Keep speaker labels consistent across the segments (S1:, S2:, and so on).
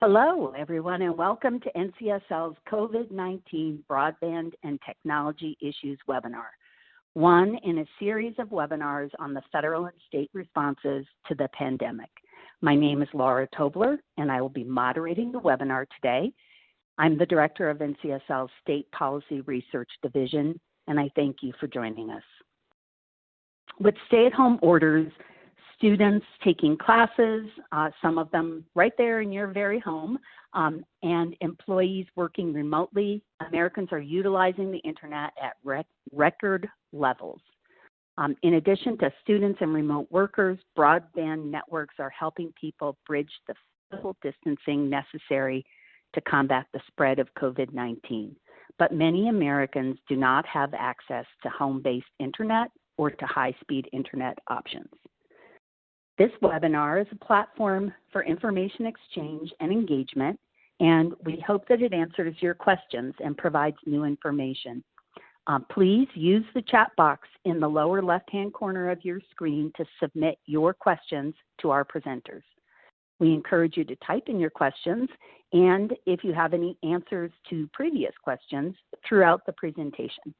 S1: Hello, everyone, and welcome to NCSL's COVID-19 Broadband and Technology Issues webinar, one in a series of webinars on the federal and state responses to the pandemic. My name is Laura Tobler, and I will be moderating the webinar today. I'm the Director of NCSL's State Policy Research Division, and I thank you for joining us. With stay-at-home orders, students taking classes, some of them right there in your very home, and employees working remotely, Americans are utilizing the internet at record levels. In addition to students and remote workers, broadband networks are helping people bridge the physical distancing necessary to combat the spread of COVID-19. But many Americans do not have access to home-based internet or to high-speed internet options. This webinar is a platform for information exchange and engagement, and we hope that it answers your questions and provides new information. Please use the chat box in the lower left-hand corner of your screen to submit your questions to our presenters. We encourage you to type in your questions, and if you have any answers to previous questions throughout the presentation.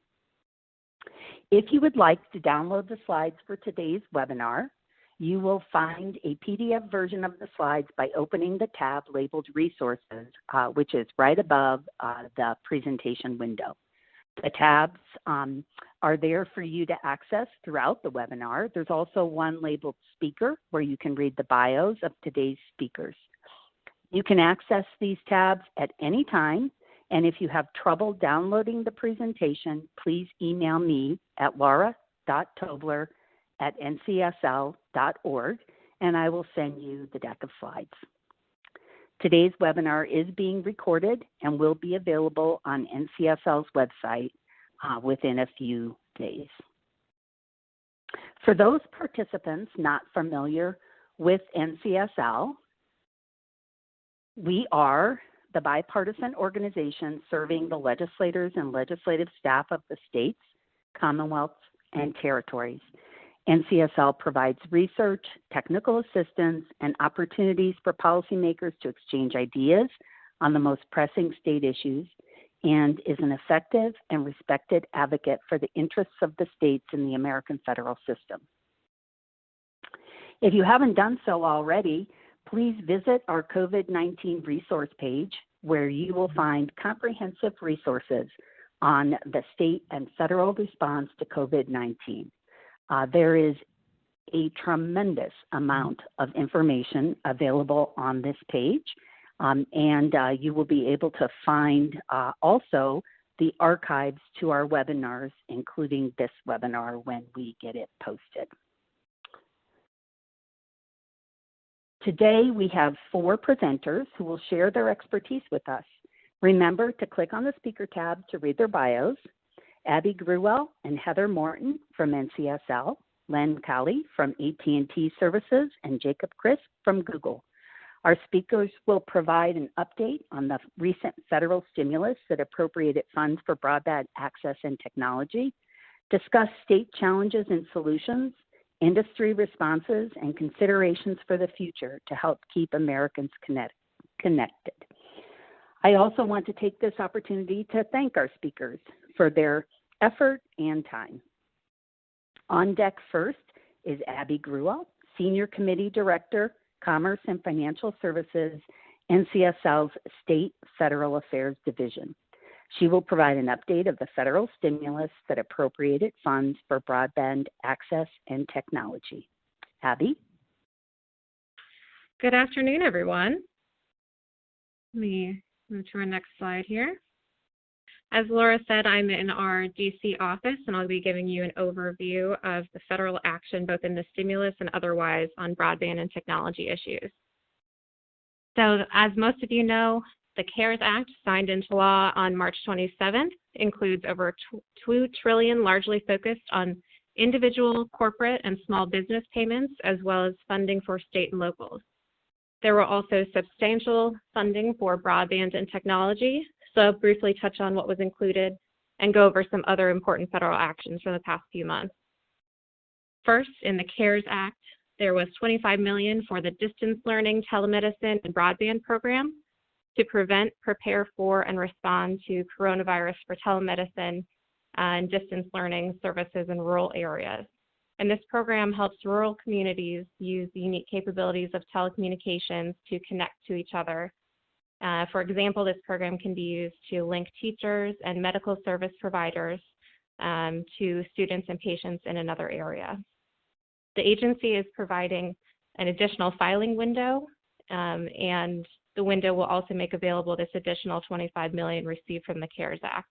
S1: If you would like to download the slides for today's webinar, you will find a PDF version of the slides by opening the tab labeled Resources, which is right above the presentation window. The tabs are there for you to access throughout the webinar. There's also one labeled Speaker, where you can read the bios of today's speakers. You can access these tabs at any time, and if you have trouble downloading the presentation, please email me at laura.tobler@ncsl.org, and I will send you the deck of slides. Today's webinar is being recorded and will be available on NCSL's website within a few days. For those participants not familiar with NCSL, we are the bipartisan organization serving the legislators and legislative staff of the states, commonwealths, and territories. NCSL provides research, technical assistance, and opportunities for policymakers to exchange ideas on the most pressing state issues, and is an effective and respected advocate for the interests of the states in the American federal system. If you haven't done so already, please visit our COVID-19 resource page, where you will find comprehensive resources on the state and federal response to COVID-19. There is a tremendous amount of information available on this page, and you will be able to find also the archives to our webinars, including this webinar when we get it posted. Today, we have 4 presenters who will share their expertise with us. Remember to click on the speaker tab to read their bios. Abby Gruwell and Heather Morton from NCSL, Len Colley from AT&T Services, and Jacob Crisp from Google. Our speakers will provide an update on the recent federal stimulus that appropriated funds for broadband access and technology, discuss state challenges and solutions, industry responses, and considerations for the future to help keep Americans connected. I also want to take this opportunity to thank our speakers for their effort and time. On deck first is Abby Gruwell, Senior Committee Director, Commerce and Financial Services, NCSL's State Federal Affairs Division. She will provide an update of the federal stimulus that appropriated funds for broadband access and technology. Abby?
S2: Good afternoon, everyone. Let me move to our next slide here. As Laura said, I'm in our DC office, and I'll be giving you an overview of the federal action, both in the stimulus and otherwise, on broadband and technology issues. So as most of you know, the CARES Act, signed into law on March 27th, includes over $2 trillion, largely focused on individual, corporate, and small business payments, as well as funding for state and locals. There were also substantial funding for broadband and technology, so I'll briefly touch on what was included and go over some other important federal actions from the past few months. First, in the CARES Act, there was $25 million for the distance learning, telemedicine, and broadband program, to prevent, prepare for, and respond to coronavirus for telemedicine and distance learning services in rural areas. And this program helps rural communities use the unique capabilities of telecommunications to connect to each other. For example, this program can be used to link teachers and medical service providers to students and patients in another area. The agency is providing an additional filing window, and the window will also make available this additional $25 million received from the CARES Act.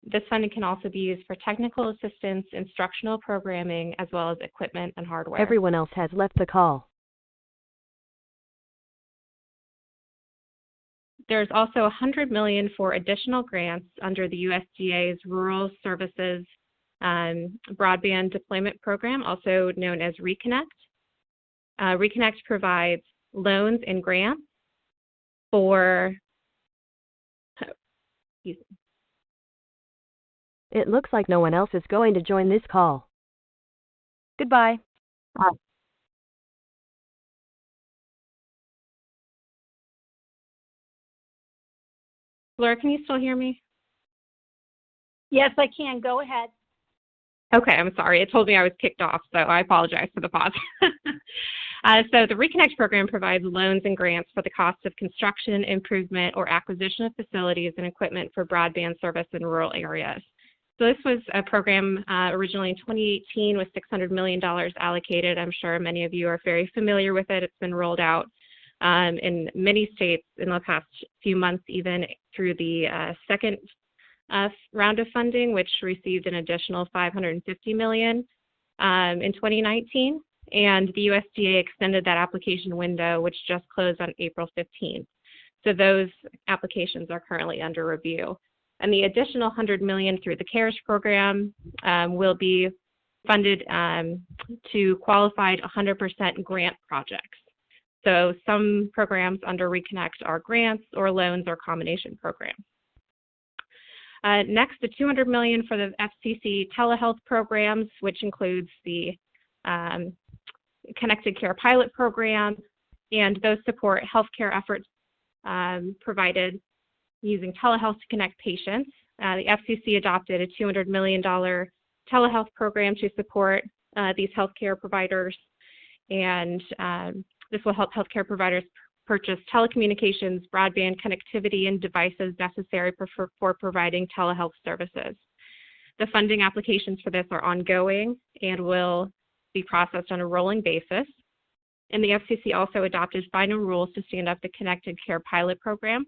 S2: This funding can also be used for technical assistance, instructional programming, as well as equipment and hardware.
S3: Everyone else has left the call.
S2: There's also $100 million for additional grants under the USDA's Rural Services Broadband Deployment Program, also known as Reconnect. Reconnect provides loans and grants for,
S3: It looks like no one else is going to join this call. Goodbye.
S2: Laura, can you still hear me?
S1: Yes, I can. Go ahead.
S2: Okay, I'm sorry. It told me I was kicked off, so I apologize for the pause. So the Reconnect program provides loans and grants for the cost of construction, improvement, or acquisition of facilities and equipment for broadband service in rural areas. So this was a program originally in 2018 with $600 million allocated. I'm sure many of you are very familiar with it. It's been rolled out in many states in the past few months, even through the second round of funding, which received an additional $550 million in 2019. And the USDA extended that application window, which just closed on April 15th. So those applications are currently under review. And the additional $100 million through the CARES program will be funded to qualified 100% grant projects. So some programs under Reconnect are grants or loans or combination programs. Next, the $200 million for the FCC telehealth programs, which includes the Connected Care pilot program, and those support healthcare efforts provided using telehealth to connect patients. The FCC adopted a $200 million telehealth program to support these healthcare providers, and this will help healthcare providers purchase telecommunications, broadband connectivity, and devices necessary for providing telehealth services. The funding applications for this are ongoing and will be processed on a rolling basis. And the FCC also adopted final rules to stand up the Connected Care pilot program.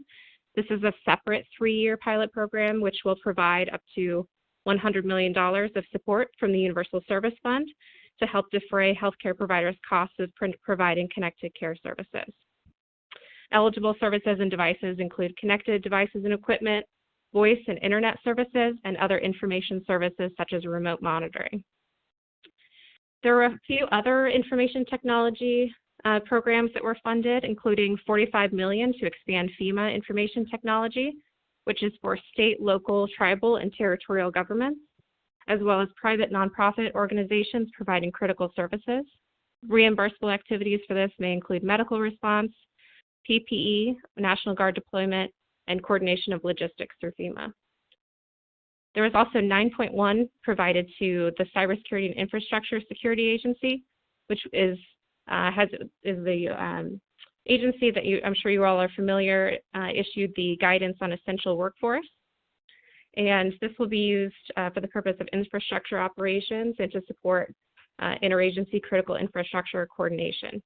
S2: This is a separate 3-year pilot program which will provide up to $100 million of support from the Universal Service Fund to help defray healthcare providers' costs of providing connected care services. Eligible services and devices include connected devices and equipment, voice and internet services, and other information services such as remote monitoring. There were a few other information technology programs that were funded, including $45 million to expand FEMA information technology, which is for state, local, tribal, and territorial governments, as well as private nonprofit organizations providing critical services. Reimbursable activities for this may include medical response, PPE, National Guard deployment, and coordination of logistics through FEMA. There was also 9.1 provided to the Cybersecurity and Infrastructure Security Agency, which is the agency that I'm sure you all are familiar, issued the guidance on essential workforce. And this will be used for the purpose of infrastructure operations and to support interagency critical infrastructure coordination.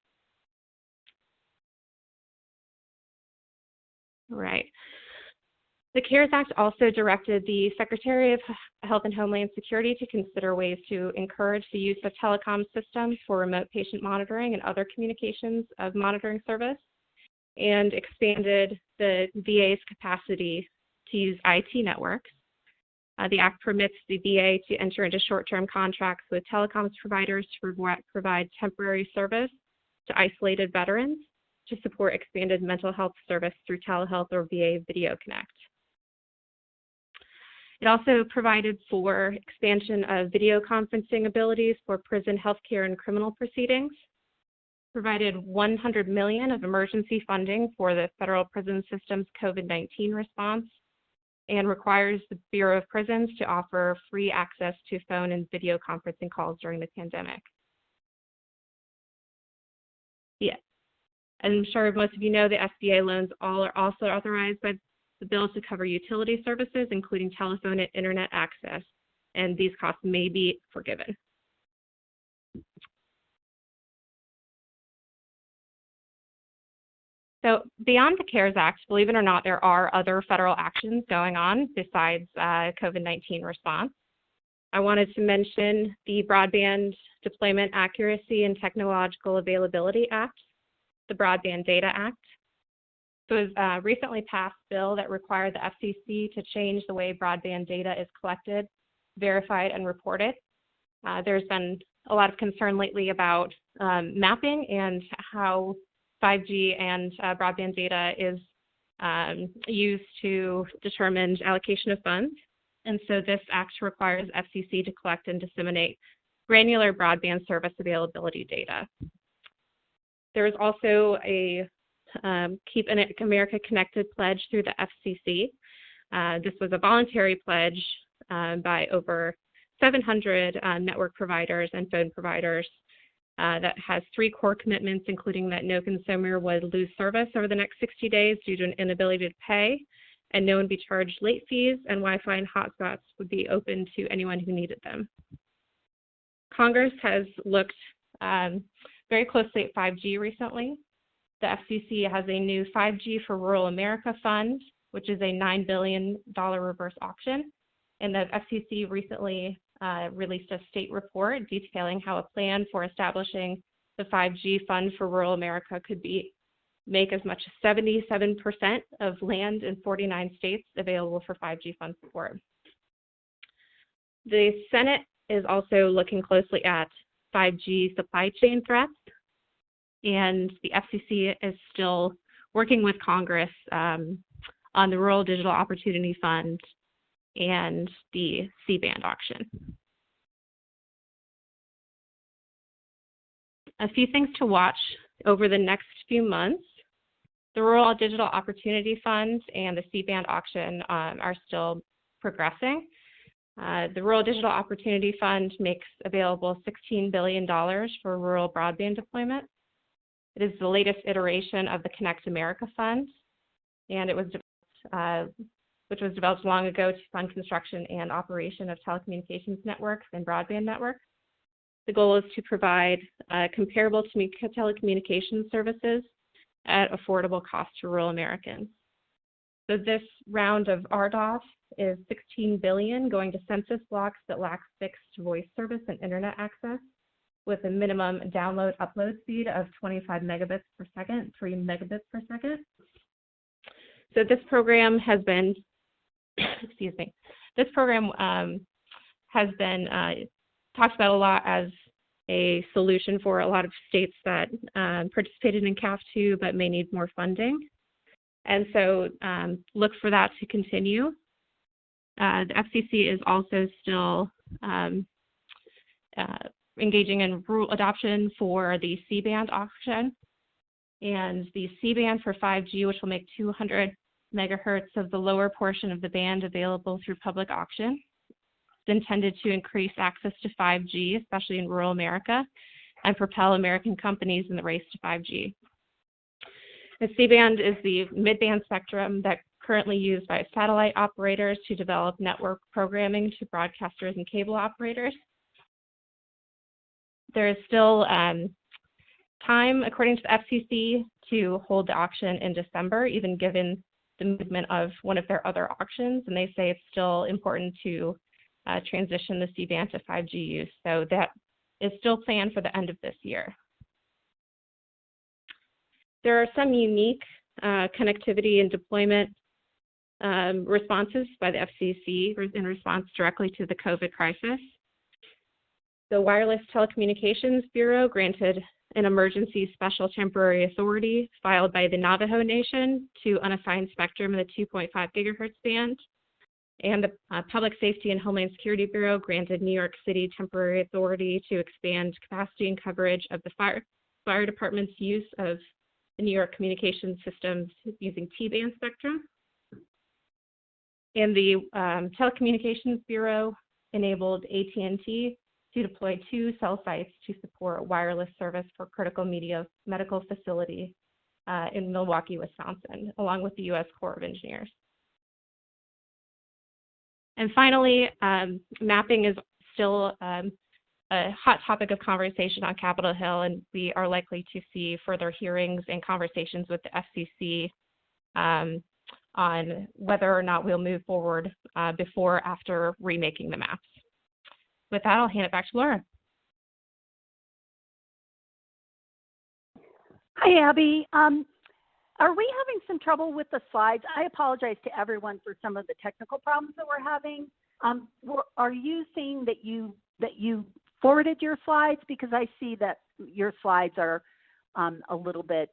S2: All right. The CARES Act also directed the Secretary of Health and Homeland Security to consider ways to encourage the use of telecom systems for remote patient monitoring and other communications of monitoring service, and expanded the VA's capacity to use IT networks. The Act permits the VA to enter into short-term contracts with telecoms providers to provide temporary service to isolated veterans to support expanded mental health service through telehealth or VA Video Connect. It also provided for expansion of video conferencing abilities for prison healthcare and criminal proceedings. provided $100 million of emergency funding for the federal prison system's COVID-19 response, and requires the Bureau of Prisons to offer free access to phone and video conferencing calls during the pandemic. Yeah. I'm sure most of you know the SBA loans are also authorized by the bill to cover utility services, including telephone and internet access, and these costs may be forgiven. So beyond the CARES Act, believe it or not, there are other federal actions going on besides COVID-19 response. I wanted to mention the Broadband Deployment Accuracy and Technological Availability Act, the Broadband Data Act. So it was a recently passed bill that required the FCC to change the way broadband data is collected, verified, and reported. There's been a lot of concern lately about mapping and how 5G and broadband data is used to determine allocation of funds. And so this act requires FCC to collect and disseminate granular broadband service availability data. There is also a Keep America Connected pledge through the FCC. This was a voluntary pledge by over 700 network providers and phone providers that has 3 core commitments, including that no consumer would lose service over the next 60 days due to an inability to pay, and no one would be charged late fees, and Wi-Fi and hotspots would be open to anyone who needed them. Congress has looked very closely at 5G recently. The FCC has a new 5G for Rural America Fund, which is a $9 billion reverse auction, and the FCC recently released a state report detailing how a plan for establishing the 5G Fund for Rural America could make as much as 77% of land in 49 states available for 5G fund support. The Senate is also looking closely at 5G supply chain threats, and the FCC is still working with Congress on the Rural Digital Opportunity Fund and the C-band auction. A few things to watch over the next few months. The Rural Digital Opportunity Fund and the C-band auction are still progressing. The Rural Digital Opportunity Fund makes available $16 billion for rural broadband deployment. It is the latest iteration of the Connect America Fund, and it was which was developed long ago to fund construction and operation of telecommunications networks and broadband networks. The goal is to provide comparable telecommunications services at affordable cost to rural Americans. So this round of RDOF is $16 billion going to census blocks that lack fixed voice service and internet access, with a minimum download upload speed of 25 megabits per second, 3 megabits per second. So this program has been, excuse me, this program has been talked about a lot as a solution for a lot of states that participated in CAF II but may need more funding. And so look for that to continue. The FCC is also still engaging in rural adoption for the C-band auction, and the C-band for 5G, which will make 200 megahertz of the lower portion of the band available through public auction. It's intended to increase access to 5G, especially in rural America, and propel American companies in the race to 5G. The C-band is the mid-band spectrum that currently used by satellite operators to develop network programming to broadcasters and cable operators. There is still time, according to the FCC, to hold the auction in December, even given the movement of one of their other auctions, and they say it's still important to transition the C-band to 5G use. So that is still planned for the end of this year. There are some unique connectivity and deployment responses by the FCC in response directly to the COVID crisis. The Wireless Telecommunications Bureau granted an emergency special temporary authority filed by the Navajo Nation to unassigned spectrum in the 2.5 gigahertz band. And the Public Safety and Homeland Security Bureau granted New York City temporary authority to expand capacity and coverage of the fire department's use of the New York communication systems using T-band spectrum. And the Telecommunications Bureau enabled AT&T to deploy 2 cell sites to support wireless service for critical medical facility in Milwaukee, Wisconsin, along with the U.S. Corps of Engineers. And finally, mapping is still a hot topic of conversation on Capitol Hill, and we are likely to see further hearings and conversations with the FCC on whether or not we'll move forward before or after remaking the maps. With that, I'll hand it back to Laura.
S1: Hi, Abby. Are we having some trouble with the slides? I apologize to everyone for some of the technical problems that we're having. Are you seeing that you forwarded your slides? Because I see that your slides are a little bit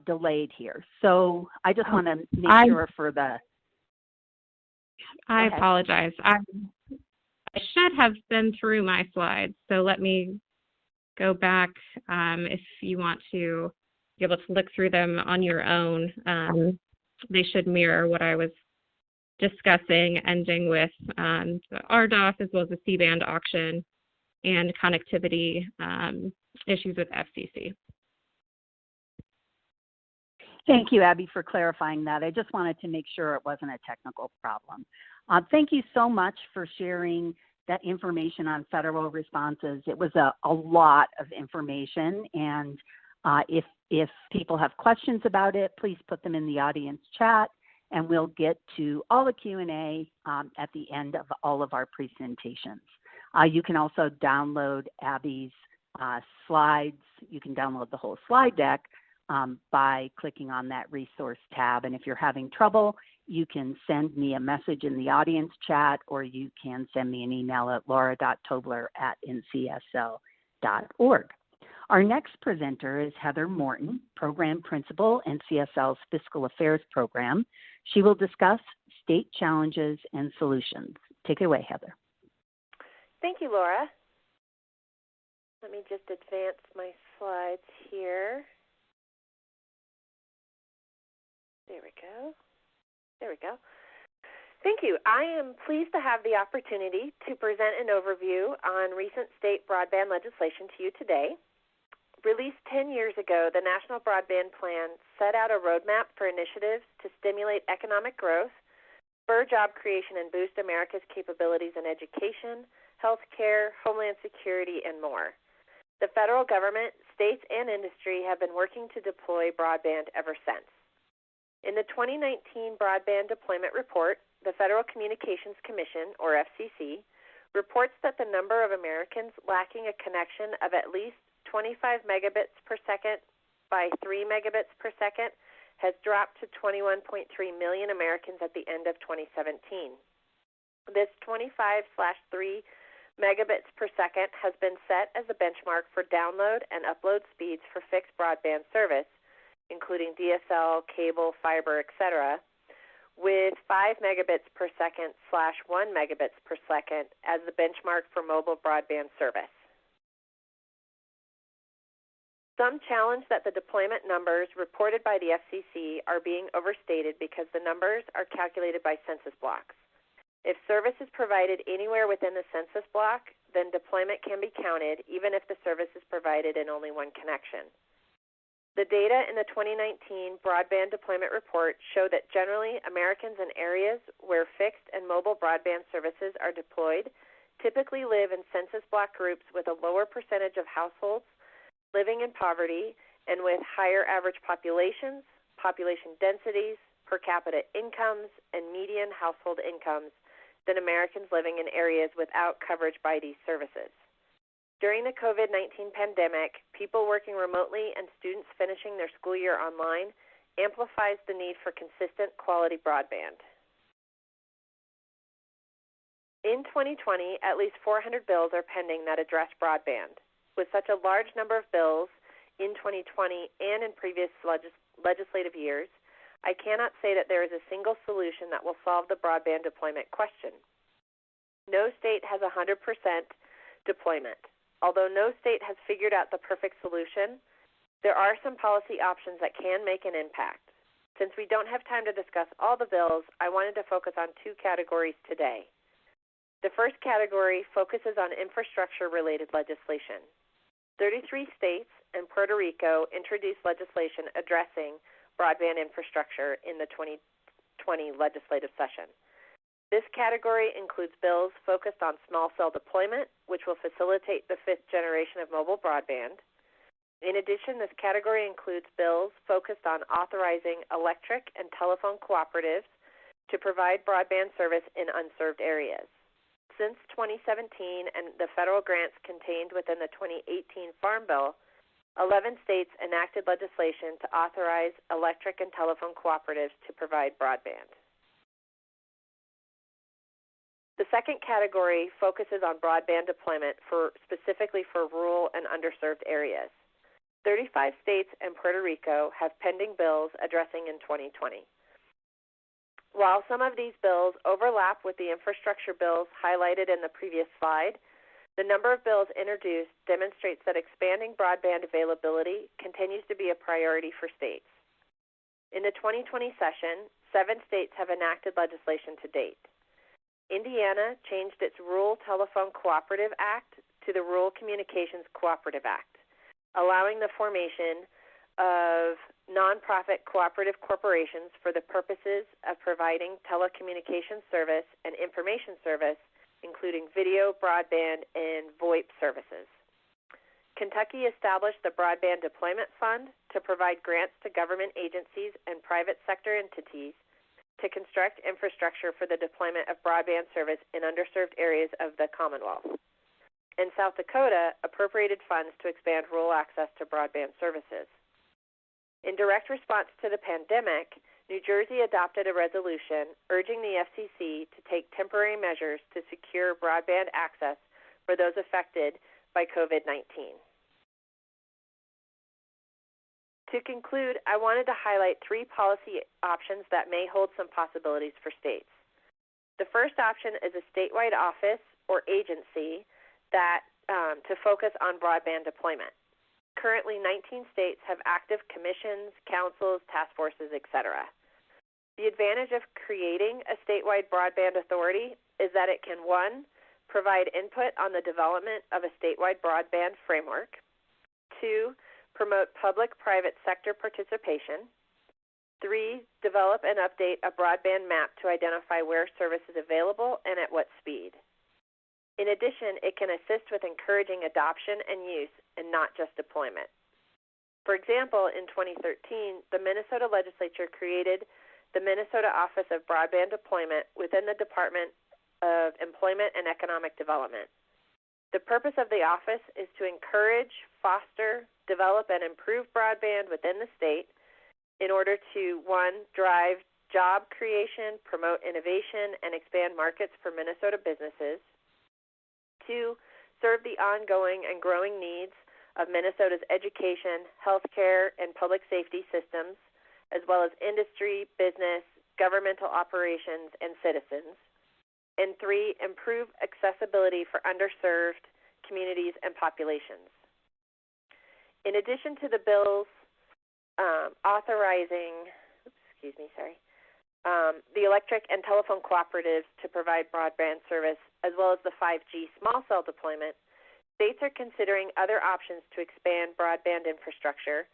S1: delayed here. So I just want to make sure for the...
S2: I apologize. I should have been through my slides. So let me go back if you want to be able to look through them on your own. They should mirror what I was discussing, ending with the RDOF as well as the C-band auction and connectivity issues with FCC.
S1: Thank you, Abby, for clarifying that. I just wanted to make sure it wasn't a technical problem. Thank you so much for sharing that information on federal responses. It was a lot of information, and if people have questions about it, please put them in the audience chat, and we'll get to all the Q&A at the end of all of our presentations. You can also download Abby's slides. You can download the whole slide deck by clicking on that resource tab. And if you're having trouble, you can send me a message in the audience chat, or you can send me an email at laura.tobler@ncsl.org. Our next presenter is Heather Morton, Program Principal, NCSL's Fiscal Affairs Program. She will discuss state challenges and solutions. Take it away, Heather.
S4: Thank you, Laura. Let me just advance my slides here. There we go. There we go. Thank you. I am pleased to have the opportunity to present an overview on recent state broadband legislation to you today. Released 10 years ago, the National Broadband Plan set out a roadmap for initiatives to stimulate economic growth, spur job creation, and boost America's capabilities in education, healthcare, homeland security, and more. The federal government, states, and industry have been working to deploy broadband ever since. In the 2019 Broadband Deployment Report, the Federal Communications Commission, or FCC, reports that the number of Americans lacking a connection of at least 25 megabits per second by 3 megabits per second has dropped to 21.3 million Americans at the end of 2017. This 25/3 megabits per second has been set as the benchmark for download and upload speeds for fixed broadband service, including DSL, cable, fiber, etc., with 5 megabits per second / 1 megabits per second as the benchmark for mobile broadband service. Some challenge that the deployment numbers reported by the FCC are being overstated because the numbers are calculated by census blocks. If service is provided anywhere within the census block, then deployment can be counted even if the service is provided in only one connection. The data in the 2019 Broadband Deployment Report show that generally Americans in areas where fixed and mobile broadband services are deployed typically live in census block groups with a lower percentage of households living in poverty and with higher average populations, population densities, per capita incomes, and median household incomes than Americans living in areas without coverage by these services. During the COVID-19 pandemic, people working remotely and students finishing their school year online amplifies the need for consistent quality broadband. In 2020, at least 400 bills are pending that address broadband. With such a large number of bills in 2020 and in previous legislative years, I cannot say that there is a single solution that will solve the broadband deployment question. No state has 100% deployment. Although no state has figured out the perfect solution, there are some policy options that can make an impact. Since we don't have time to discuss all the bills, I wanted to focus on two categories today. The first category focuses on infrastructure-related legislation. 33 states and Puerto Rico introduced legislation addressing broadband infrastructure in the 2020 legislative session. This category includes bills focused on small cell deployment, which will facilitate the fifth generation of mobile broadband. In addition, this category includes bills focused on authorizing electric and telephone cooperatives to provide broadband service in unserved areas. Since 2017 and the federal grants contained within the 2018 Farm Bill, 11 states enacted legislation to authorize electric and telephone cooperatives to provide broadband. The second category focuses on broadband deployment specifically for rural and underserved areas. 35 states and Puerto Rico have pending bills addressing in 2020. While some of these bills overlap with the infrastructure bills highlighted in the previous slide, the number of bills introduced demonstrates that expanding broadband availability continues to be a priority for states. In the 2020 session, 7 states have enacted legislation to date. Indiana changed its Rural Telephone Cooperative Act to the Rural Communications Cooperative Act, allowing the formation of nonprofit cooperative corporations for the purposes of providing telecommunications service and information service, including video, broadband, and VoIP services. Kentucky established the Broadband Deployment Fund to provide grants to government agencies and private sector entities to construct infrastructure for the deployment of broadband service in underserved areas of the Commonwealth. And South Dakota appropriated funds to expand rural access to broadband services. In direct response to the pandemic, New Jersey adopted a resolution urging the FCC to take temporary measures to secure broadband access for those affected by COVID-19. To conclude, I wanted to highlight 3 policy options that may hold some possibilities for states. The first option is a statewide office or agency that to focus on broadband deployment. Currently, 19 states have active commissions, councils, task forces, etc. The advantage of creating a statewide broadband authority is that it can, 1, provide input on the development of a statewide broadband framework, 2, promote public-private sector participation, 3, develop and update a broadband map to identify where service is available and at what speed. In addition, it can assist with encouraging adoption and use and not just deployment. For example, in 2013, the Minnesota legislature created the Minnesota Office of Broadband Deployment within the Department of Employment and Economic Development. The purpose of the office is to encourage, foster, develop, and improve broadband within the state in order to, 1, drive job creation, promote innovation, and expand markets for Minnesota businesses, 2, serve the ongoing and growing needs of Minnesota's education, healthcare, and public safety systems, as well as industry, business, governmental operations, and citizens, and 3, improve accessibility for underserved communities and populations. In addition to the bills authorizing, the electric and telephone cooperatives to provide broadband service, as well as the 5G small cell deployment, states are considering other options to expand broadband infrastructure,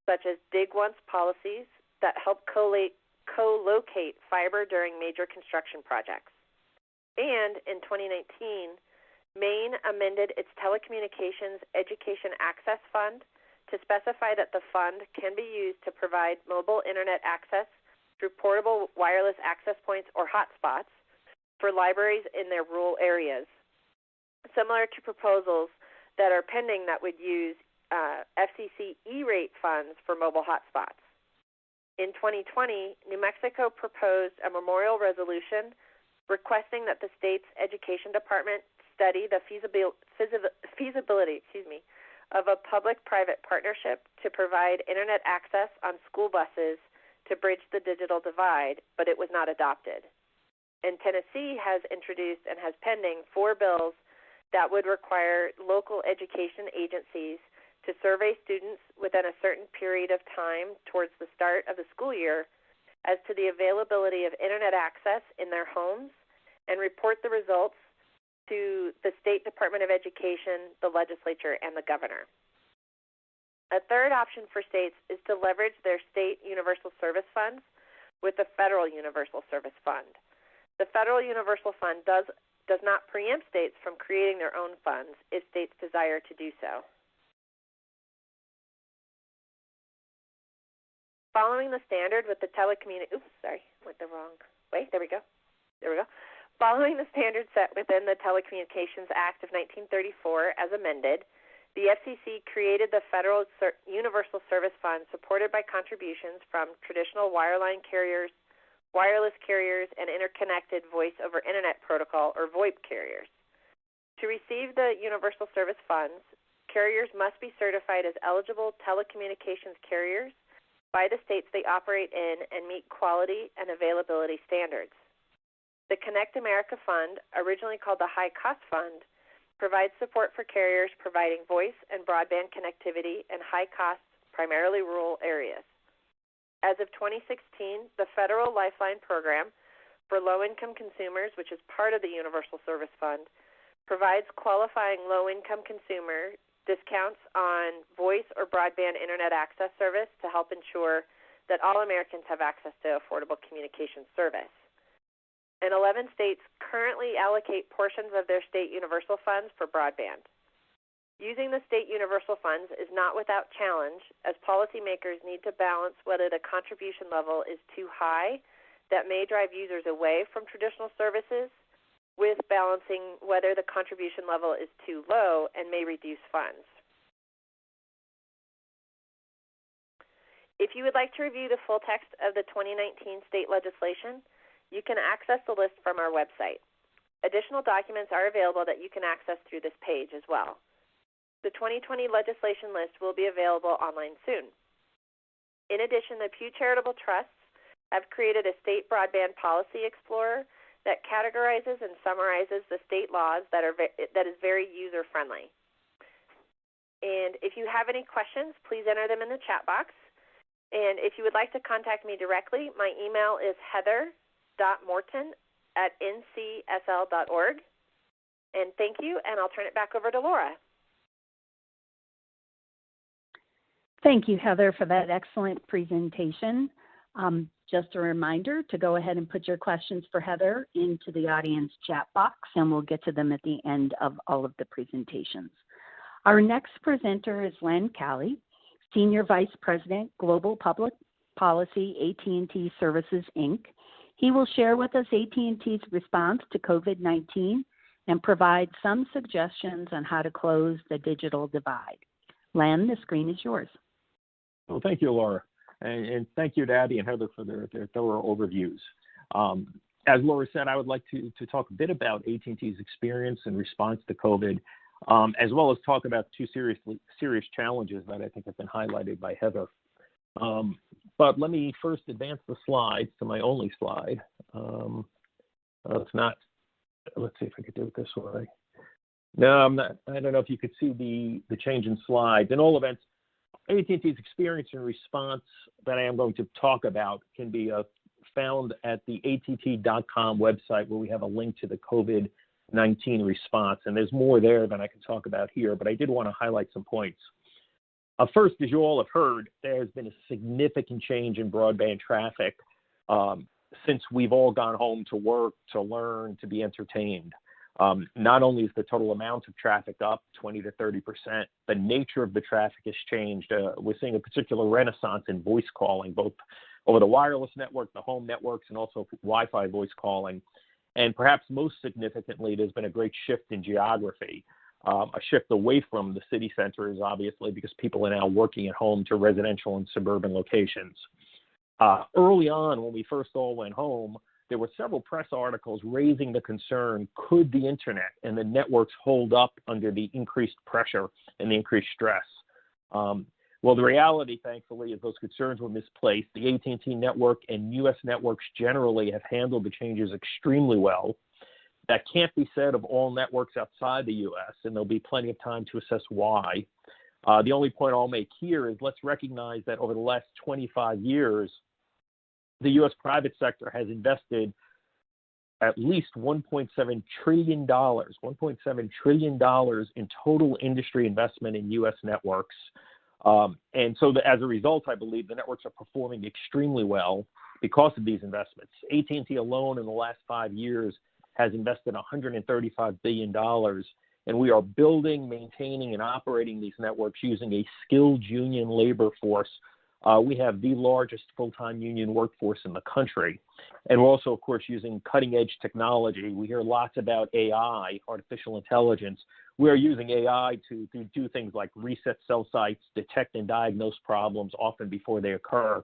S4: such as dig once policies that help co-locate fiber during major construction projects. And in 2019, Maine amended its Telecommunications Education Access Fund to specify that the fund can be used to provide mobile internet access through portable wireless access points or hotspots for libraries in their rural areas, similar to proposals that are pending that would use FCC E-rate funds for mobile hotspots. In 2020, New Mexico proposed a memorial resolution requesting that the state's education department study the feasibility of a public-private partnership to provide internet access on school buses to bridge the digital divide, but it was not adopted. And Tennessee has introduced and has pending 4 bills that would require local education agencies to survey students within a certain period of time towards the start of the school year as to the availability of internet access in their homes and report the results to the State Department of Education, the legislature, and the governor. A third option for states is to leverage their state universal service funds with the federal universal service fund. The federal universal fund does not preempt states from creating their own funds if states desire to do so. Following the standard with the Following the standard set within the Telecommunications Act of 1934 as amended, the FCC created the Federal Universal Service Fund supported by contributions from traditional wireline carriers, wireless carriers, and interconnected voice over Internet protocol or VoIP carriers. To receive the Universal Service Funds, carriers must be certified as eligible telecommunications carriers by the states they operate in and meet quality and availability standards. The Connect America Fund, originally called the High Cost Fund, provides support for carriers providing voice and broadband connectivity in high-cost, primarily rural areas. As of 2016, the Federal Lifeline Program for low-income consumers, which is part of the Universal Service Fund, provides qualifying low-income consumer discounts on voice or broadband internet access service to help ensure that all Americans have access to affordable communication service. And 11 states currently allocate portions of their state universal funds for broadband. Using the state universal funds is not without challenge, as policymakers need to balance whether the contribution level is too high that may drive users away from traditional services with balancing whether the contribution level is too low and may reduce funds. If you would like to review the full text of the 2019 state legislation, you can access the list from our website. Additional documents are available that you can access through this page as well. The 2020 legislation list will be available online soon. In addition, the Pew Charitable Trusts have created a state broadband policy explorer that categorizes and summarizes the state laws that is very user-friendly. And if you have any questions, please enter them in the chat box. And if you would like to contact me directly, my email is heather.morton@ncsl.org. And thank you, and I'll turn it back over to Laura.
S1: Thank you, Heather, for that excellent presentation. Just a reminder to go ahead and put your questions for Heather into the audience chat box, and we'll get to them at the end of all of the presentations. Our next presenter is Len Calley, Senior Vice President, Global Public Policy, AT&T Services, Inc. He will share with us AT&T's response to COVID-19 and provide some suggestions on how to close the digital divide. Len, the screen is yours.
S5: Well, thank you, Laura. And thank you to Abby and Heather for their thorough overviews. As Laura said, I would like to talk a bit about AT&T's experience in response to COVID, as well as talk about two serious challenges that I think have been highlighted by Heather. But let me first advance the slides to my only slide. Let's see if I could do it this way. No, I'm not. I don't know if you could see the change in slides. In all events, AT&T's experience in response that I am going to talk about can be found at the att.com website, where we have a link to the COVID-19 response. And there's more there than I can talk about here, but I did want to highlight some points. First, as you all have heard, there has been a significant change in broadband traffic since we've all gone home to work, to learn, to be entertained. Not only is the total amount of traffic up 20 to 30%, the nature of the traffic has changed. We're seeing a particular renaissance in voice calling, both over the wireless network, the home networks, and also Wi-Fi voice calling. And perhaps most significantly, there's been a great shift in geography, a shift away from the city centers, obviously, because people are now working at home, to residential and suburban locations. Early on, when we first all went home, there were several press articles raising the concern, could the internet and the networks hold up under the increased pressure and the increased stress? Well, the reality, thankfully, is those concerns were misplaced. The AT&T network and U.S. networks generally have handled the changes extremely well. That can't be said of all networks outside the U.S., and there'll be plenty of time to assess why. The only point I'll make here is let's recognize that over the last 25 years, the U.S. private sector has invested at least $1.7 trillion in total industry investment in U.S. networks. And so as a result, I believe the networks are performing extremely well because of these investments. AT&T alone in the last 5 years has invested $135 billion, and we are building, maintaining, and operating these networks using a skilled union labor force. We have the largest full-time union workforce in the country. And we're also, of course, using cutting-edge technology. We hear lots about AI, artificial intelligence. We are using AI to do things like reset cell sites, detect and diagnose problems often before they occur,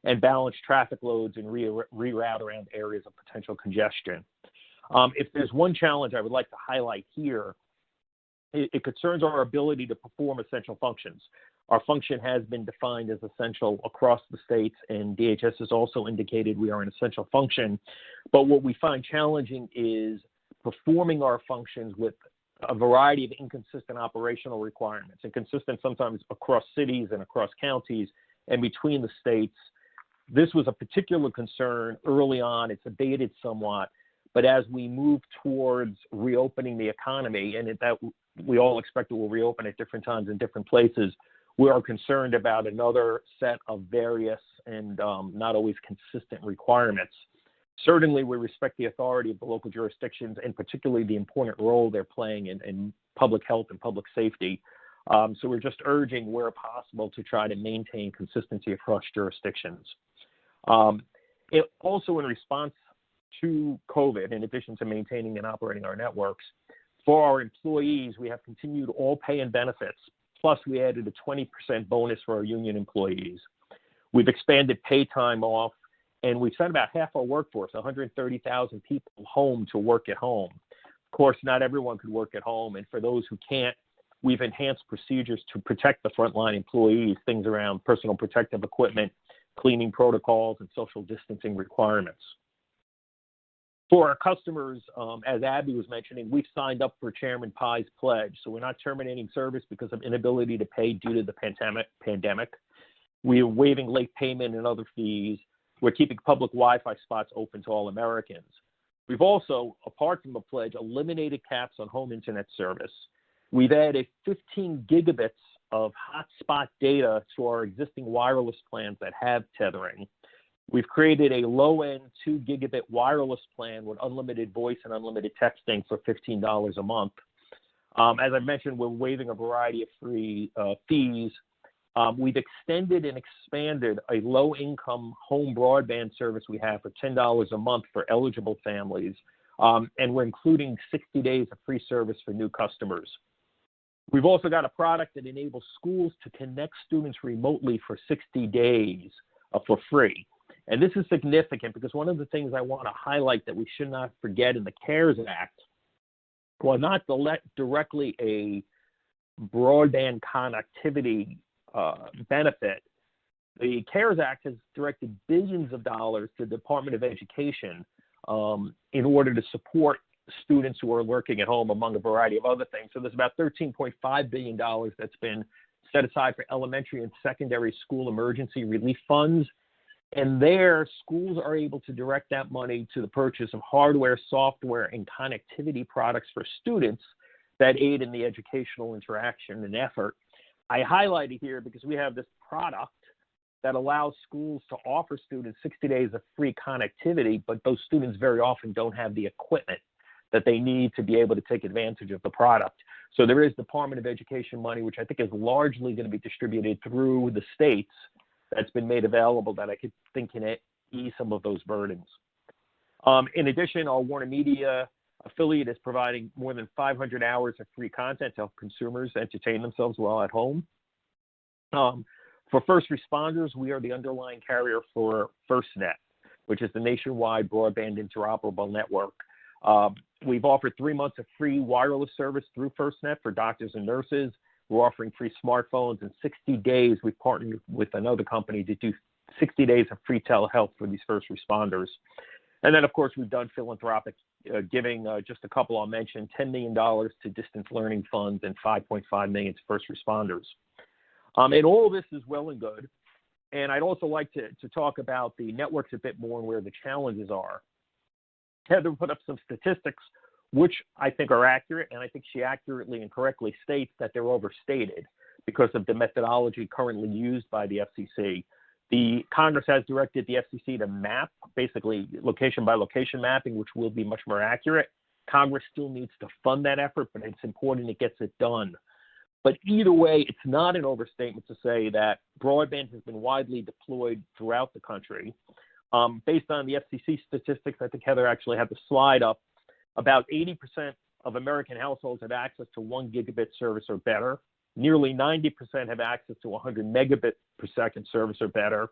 S5: and balance traffic loads and reroute around areas of potential congestion. If there's one challenge I would like to highlight here, it concerns our ability to perform essential functions. Our function has been defined as essential across the states, and DHS has also indicated we are an essential function. But what we find challenging is performing our functions with a variety of inconsistent operational requirements, inconsistent sometimes across cities and across counties and between the states. This was a particular concern early on. It's abated somewhat, but as we move towards reopening the economy, and that we all expect it will reopen at different times in different places, we are concerned about another set of various and not always consistent requirements. Certainly, we respect the authority of the local jurisdictions and particularly the important role they're playing in public health and public safety. So we're just urging, where possible, to try to maintain consistency across jurisdictions. Also, in response to COVID, in addition to maintaining and operating our networks, for our employees, we have continued all pay and benefits. Plus, we added a 20% bonus for our union employees. We've expanded pay time off, and we've sent about half our workforce, 130,000 people, home to work at home. Of course, not everyone could work at home, and for those who can't, we've enhanced procedures to protect the frontline employees, things around personal protective equipment, cleaning protocols, and social distancing requirements. For our customers, as Abby was mentioning, we've signed up for Chairman Pai's pledge, so we're not terminating service because of inability to pay due to the pandemic. We are waiving late payment and other fees. We're keeping public Wi-Fi spots open to all Americans. We've also, apart from the pledge, eliminated caps on home internet service. We've added 15 gigabits of hotspot data to our existing wireless plans that have tethering. We've created a low-end 2 gigabit wireless plan with unlimited voice and unlimited texting for $15 a month. As I mentioned, we're waiving a variety of free fees. We've extended and expanded a low-income home broadband service we have for $10 a month for eligible families, and we're including 60 days of free service for new customers. We've also got a product that enables schools to connect students remotely for 60 days for free. And this is significant because one of the things I want to highlight that we should not forget in the CARES Act, while not directly a broadband connectivity benefit, the CARES Act has directed billions of dollars to the Department of Education in order to support students who are working at home, among a variety of other things. So there's about $13.5 billion that's been set aside for elementary and secondary school emergency relief funds. And there, schools are able to direct that money to the purchase of hardware, software, and connectivity products for students that aid in the educational interaction and effort. I highlight it here because we have this product that allows schools to offer students 60 days of free connectivity, but those students very often don't have the equipment that they need to be able to take advantage of the product. So there is Department of Education money, which I think is largely going to be distributed through the states, that's been made available that I could think can ease some of those burdens. In addition, our Warner Media affiliate is providing more than 500 hours of free content to help consumers entertain themselves while at home. For first responders, we are the underlying carrier for FirstNet, which is the nationwide broadband interoperable network. We've offered 3 months of free wireless service through FirstNet for doctors and nurses. We're offering free smartphones. In 60 days, we've partnered with another company to do 60 days of free telehealth for these first responders. And then, of course, we've done philanthropic giving, just a couple I'll mention, $10 million to distance learning funds and $5.5 million to first responders. And all of this is well and good. And I'd also like to talk about the networks a bit more and where the challenges are. Heather put up some statistics, which I think are accurate, and I think she accurately and correctly states that they're overstated because of the methodology currently used by the FCC. The Congress has directed the FCC to map, basically location by location mapping, which will be much more accurate. Congress still needs to fund that effort, but it's important it gets it done. But either way, it's not an overstatement to say that broadband has been widely deployed throughout the country. Based on the FCC statistics, I think Heather actually had the slide up, about 80% of American households have access to 1 gigabit service or better. Nearly 90% have access to 100 megabit per second service or better,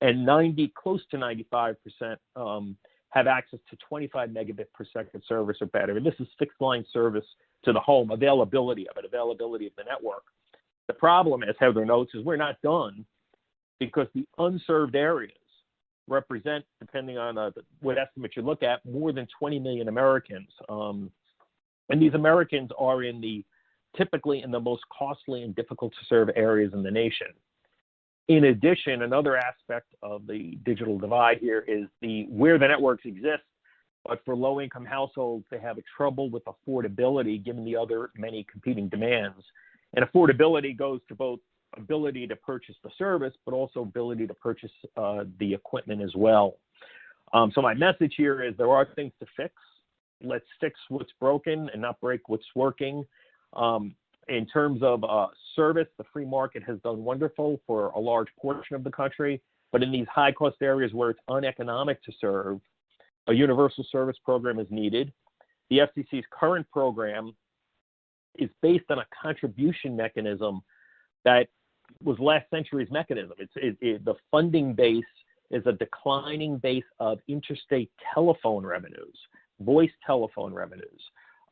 S5: and close to 95% have access to 25 megabit per second service or better. And this is fixed line service to the home, availability of the network. The problem, as Heather notes, is we're not done because the unserved areas represent, depending on what estimate you look at, more than 20 million Americans. And these Americans are typically in the most costly and difficult to serve areas in the nation. In addition, another aspect of the digital divide here is where the networks exist, but for low-income households, they have trouble with affordability given the other many competing demands. And affordability goes to both ability to purchase the service, but also ability to purchase the equipment as well. So my message here is there are things to fix. Let's fix what's broken and not break what's working. In terms of service, the free market has done wonderful for a large portion of the country, but in these high-cost areas where it's uneconomic to serve, a universal service program is needed. The FCC's current program is based on a contribution mechanism that was last century's mechanism. The funding base is a declining base of interstate telephone revenues, voice telephone revenues.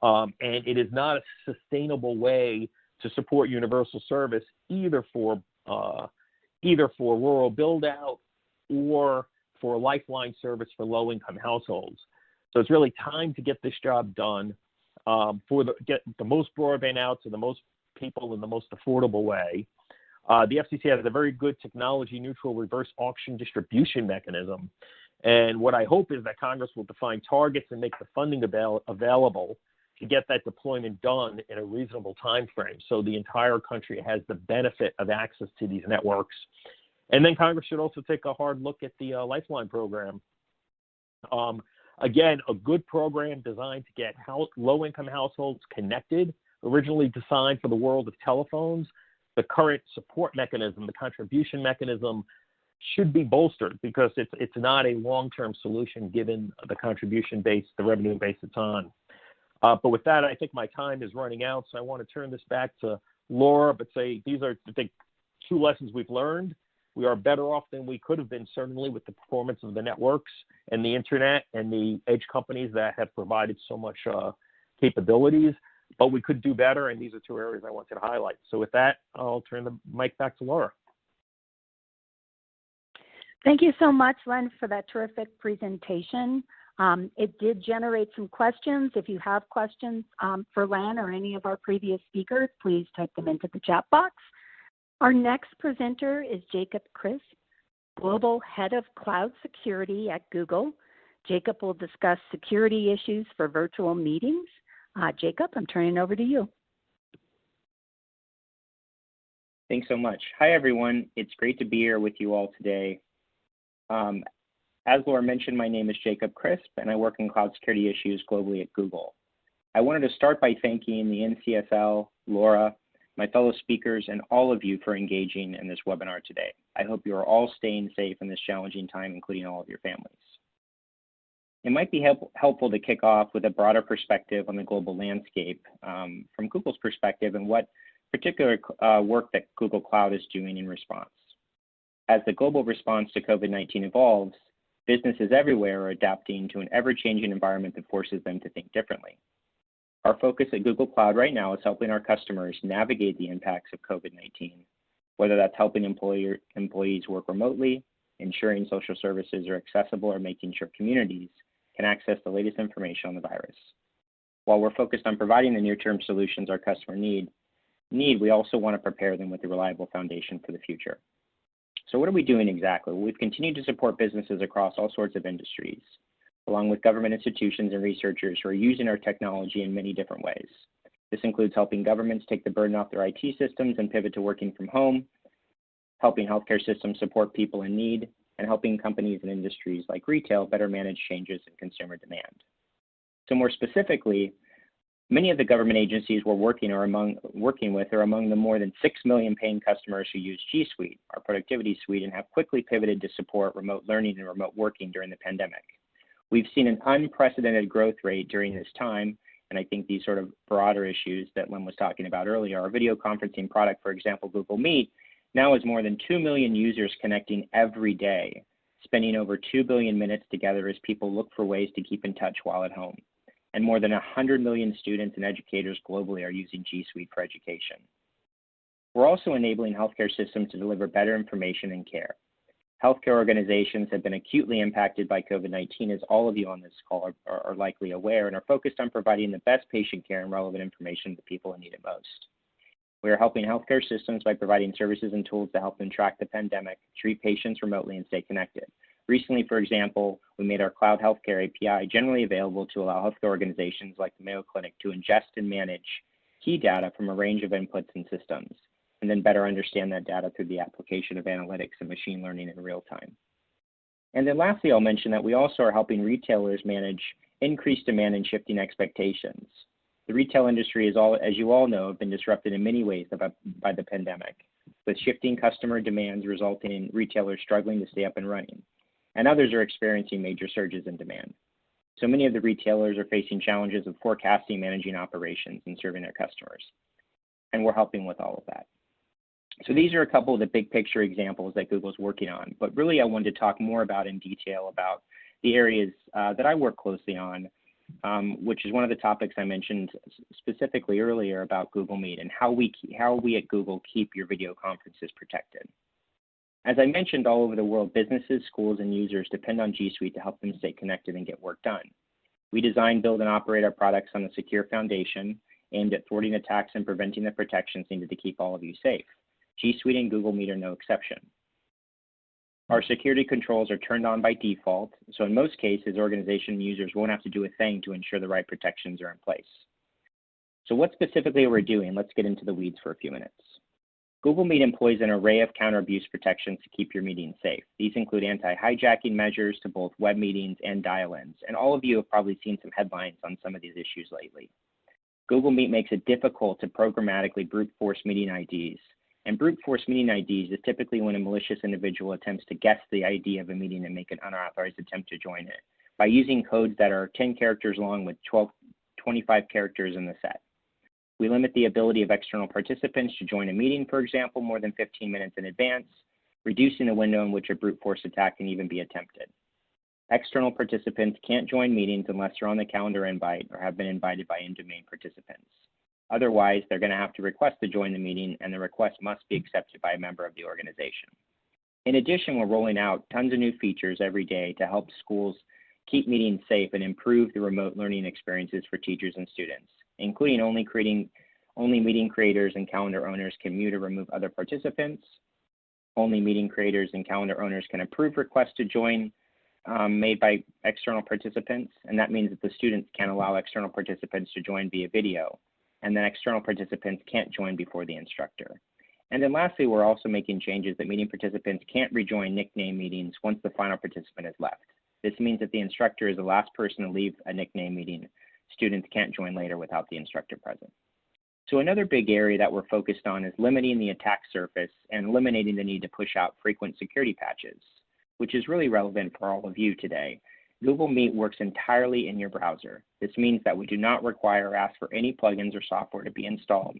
S5: And it is not a sustainable way to support universal service either for rural build-out or for lifeline service for low-income households. So it's really time to get this job done get the most broadband out to the most people in the most affordable way. The FCC has a very good technology-neutral reverse auction distribution mechanism. And what I hope is that Congress will define targets and make the funding available to get that deployment done in a reasonable time frame so the entire country has the benefit of access to these networks. And then Congress should also take a hard look at the Lifeline program. Again, a good program designed to get low-income households connected, originally designed for the world of telephones. The current support mechanism, the contribution mechanism, should be bolstered because it's not a long-term solution given the contribution base, the revenue base it's on. But with that, I think my time is running out, so I want to turn this back to Laura, but say these are, I think, 2 lessons we've learned. We are better off than we could have been, certainly, with the performance of the networks and the internet and the edge companies that have provided so much capabilities, but we could do better, and these are 2 areas I wanted to highlight. So with that, I'll turn the mic back to Laura.
S1: Thank you so much, Len, for that terrific presentation. It did generate some questions. If you have questions for Len or any of our previous speakers, please type them into the chat box. Our next presenter is Jacob Crisp, Global Head of Cloud Security at Google. Jacob will discuss security issues for virtual meetings. Jacob, I'm turning over to you.
S6: Thanks so much. Hi, everyone. It's great to be here with you all today. As Laura mentioned, my name is Jacob Crisp, and I work in cloud security issues globally at Google. I wanted to start by thanking the NCSL, Laura, my fellow speakers, and all of you for engaging in this webinar today. I hope you are all staying safe in this challenging time, including all of your families. It might be helpful to kick off with a broader perspective on the global landscape from Google's perspective and what particular work that Google Cloud is doing in response. As the global response to COVID-19 evolves, businesses everywhere are adapting to an ever-changing environment that forces them to think differently. Our focus at Google Cloud right now is helping our customers navigate the impacts of COVID-19, whether that's helping employees work remotely, ensuring social services are accessible, or making sure communities can access the latest information on the virus. While we're focused on providing the near-term solutions our customers need, need, we also want to prepare them with a reliable foundation for the future. So what are we doing exactly? Well, we've continued to support businesses across all sorts of industries, along with government institutions and researchers who are using our technology in many different ways. This includes helping governments take the burden off their IT systems and pivot to working from home, helping healthcare systems support people in need, and helping companies and industries like retail better manage changes in consumer demand. So more specifically, many of the government agencies we're working with are among the more than 6 million paying customers who use G Suite, our productivity suite, and have quickly pivoted to support remote learning and remote working during the pandemic. We've seen an unprecedented growth rate during this time, and I think these sort of broader issues that Lynn was talking about earlier, our video conferencing product, for example, Google Meet, now has more than 2 million users connecting every day, spending over 2 billion minutes together as people look for ways to keep in touch while at home. And more than 100 million students and educators globally are using G Suite for education. We're also enabling healthcare systems to deliver better information and care. Healthcare organizations have been acutely impacted by COVID-19, as all of you on this call are likely aware, and are focused on providing the best patient care and relevant information to people who need it most. We are helping healthcare systems by providing services and tools to help them track the pandemic, treat patients remotely, and stay connected. Recently, for example, we made our cloud healthcare API generally available to allow healthcare organizations like the Mayo Clinic to ingest and manage key data from a range of inputs and systems, and then better understand that data through the application of analytics and machine learning in real time. And then lastly, I'll mention that we also are helping retailers manage increased demand and shifting expectations. The retail industry is, as you all know, been disrupted in many ways by the pandemic, with shifting customer demands resulting in retailers struggling to stay up and running, and others are experiencing major surges in demand. So many of the retailers are facing challenges of forecasting, managing operations, and serving their customers, and we're helping with all of that. So these are a couple of the big picture examples that Google's working on, but really I wanted to talk more about in detail about the areas that I work closely on, which is one of the topics I mentioned specifically earlier about Google Meet and how we at Google keep your video conferences protected. As I mentioned, all over the world, businesses, schools, and users depend on G Suite to help them stay connected and get work done. We design, build, and operate our products on a secure foundation aimed at thwarting attacks and preventing the protections needed to keep all of you safe. G Suite and Google Meet are no exception. Our security controls are turned on by default, so in most cases, organization users won't have to do a thing to ensure the right protections are in place. So what specifically are we doing? Let's get into the weeds for a few minutes. Google Meet employs an array of counter-abuse protections to keep your meetings safe. These include anti-hijacking measures to both web meetings and dial-ins, and all of you have probably seen some headlines on some of these issues lately. Google Meet makes it difficult to programmatically brute force meeting IDs, and brute force meeting IDs is typically when a malicious individual attempts to guess the ID of a meeting and make an unauthorized attempt to join it by using codes that are 10 characters long with 25 characters in the set. We limit the ability of external participants to join a meeting, for example, more than 15 minutes in advance, reducing the window in which a brute force attack can even be attempted. External participants can't join meetings unless they're on the calendar invite or have been invited by in-domain participants. Otherwise, they're going to have to request to join the meeting, and the request must be accepted by a member of the organization. In addition, we're rolling out tons of new features every day to help schools keep meetings safe and improve the remote learning experiences for teachers and students, including only meeting creators and calendar owners can mute or remove other participants. Only meeting creators and calendar owners can approve requests to join made by external participants, and that means that the students can't allow external participants to join via video, and then external participants can't join before the instructor. And then lastly, we're also making changes that meeting participants can't rejoin nickname meetings once the final participant has left. This means that the instructor is the last person to leave a nickname meeting. Students can't join later without the instructor present. So another big area that we're focused on is limiting the attack surface and eliminating the need to push out frequent security patches, which is really relevant for all of you today. Google Meet works entirely in your browser. This means that we do not require or ask for any plugins or software to be installed,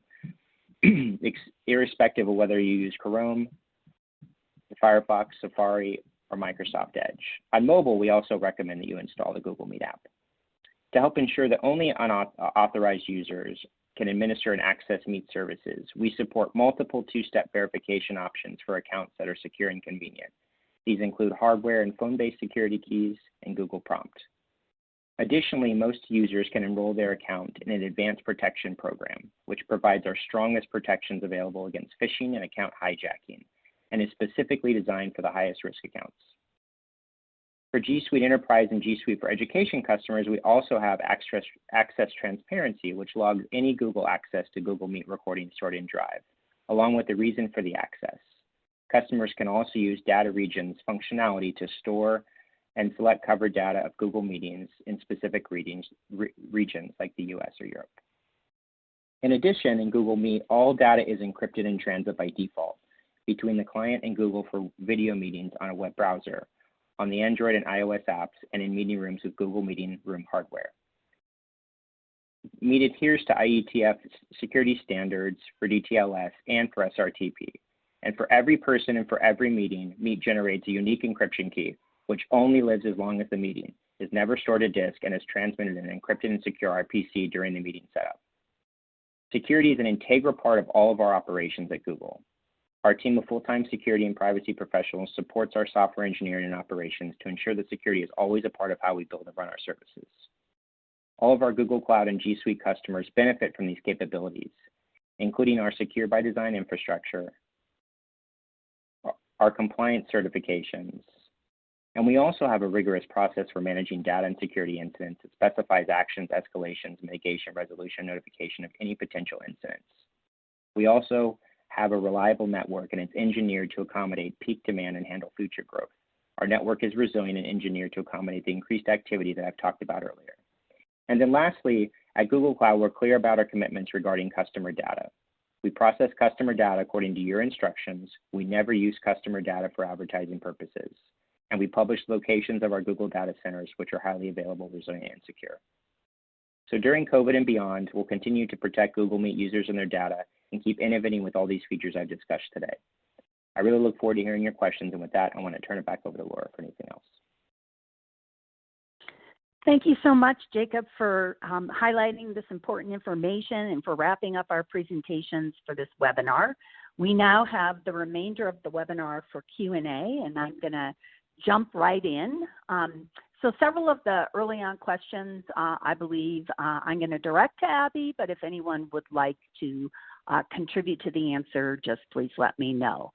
S6: irrespective of whether you use Chrome, Firefox, Safari, or Microsoft Edge. On mobile, we also recommend that you install the Google Meet app. To help ensure that only unauthorized users can administer and access Meet services, we support multiple two-step verification options for accounts that are secure and convenient. These include hardware and phone-based security keys and Google Prompt. Additionally, most users can enroll their account in an advanced protection program, which provides our strongest protections available against phishing and account hijacking, and is specifically designed for the highest risk accounts. For G Suite Enterprise and G Suite for Education customers, we also have access transparency, which logs any Google access to Google Meet recording stored in Drive, along with the reason for the access. Customers can also use data regions functionality to store and select covered data of Google meetings in specific regions like the US or Europe. In addition, in Google Meet, all data is encrypted in transit by default between the client and Google for video meetings on a web browser, on the Android and iOS apps, and in meeting rooms with Google Meeting Room hardware. Meet adheres to IETF security standards for DTLS and for SRTP. And for every person and for every meeting, Meet generates a unique encryption key, which only lives as long as the meeting, is never stored to disk, and is transmitted in an encrypted and secure RPC during the meeting setup. Security is an integral part of all of our operations at Google. Our team of full-time security and privacy professionals supports our software engineering and operations to ensure that security is always a part of how we build and run our services. All of our Google Cloud and G Suite customers benefit from these capabilities, including our Secure by Design infrastructure, our compliance certifications, and we also have a rigorous process for managing data and security incidents that specifies actions, escalations, mitigation, resolution, notification of any potential incidents. We also have a reliable network, and it's engineered to accommodate peak demand and handle future growth. Our network is resilient and engineered to accommodate the increased activity that I've talked about earlier. And then lastly, at Google Cloud, we're clear about our commitments regarding customer data. We process customer data according to your instructions. We never use customer data for advertising purposes. And we publish locations of our Google data centers, which are highly available, resilient, and secure. So during COVID and beyond, we'll continue to protect Google Meet users and their data and keep innovating with all these features I've discussed today. I really look forward to hearing your questions, and with that, I want to turn it back over to Laura for anything else.
S1: Thank you so much, Jacob, for highlighting this important information and for wrapping up our presentations for this webinar. We now have the remainder of the webinar for Q&A, and I'm going to jump right in. So several of the early on questions, I believe I'm going to direct to Abby, but if anyone would like to contribute to the answer, just please let me know.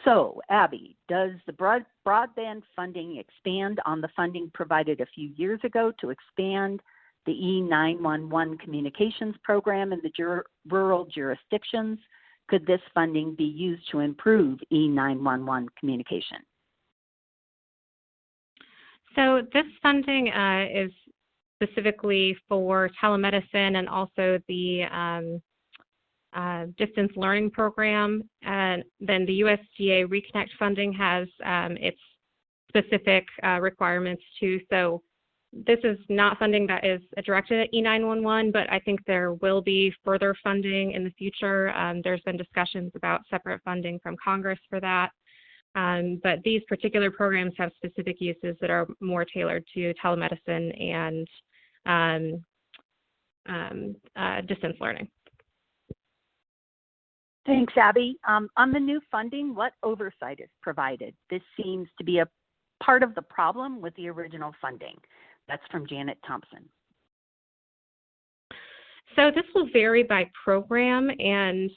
S1: So Abby, does the broadband funding expand on the funding provided a few years ago to expand the E911 communications program in the rural jurisdictions? Could this funding be used to improve E911 communication?
S2: So this funding is specifically for telemedicine and also the distance learning program. And then the USDA Reconnect funding has its specific requirements too. So this is not funding that is directed at E911, but I think there will be further funding in the future. There's been discussions about separate funding from Congress for that. But these particular programs have specific uses that are more tailored to telemedicine and distance learning.
S1: Thanks, Abby. On the new funding, what oversight is provided? This seems to be a part of the problem with the original funding. That's from Janet Thompson.
S2: So this will vary by program, and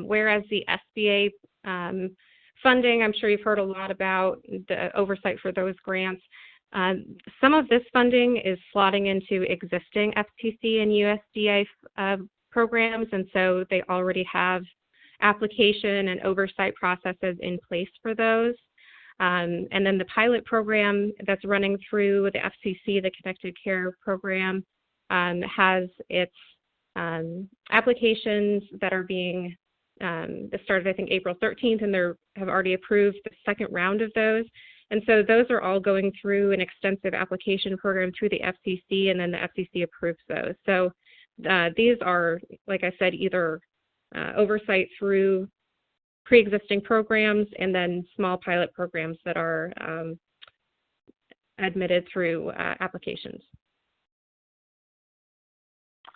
S2: whereas the SBA funding, I'm sure you've heard a lot about the oversight for those grants. Some of this funding is slotting into existing FCC and USDA programs, and so they already have application and oversight processes in place for those. And then the pilot program that's running through the FCC, the Connected Care program, has its applications that are being that started, I think, April 13th, and they have already approved the second round of those. And so those are all going through an extensive application program through the FCC, and then the FCC approves those. So these are, like I said, either oversight through pre-existing programs and then small pilot programs that are admitted through applications.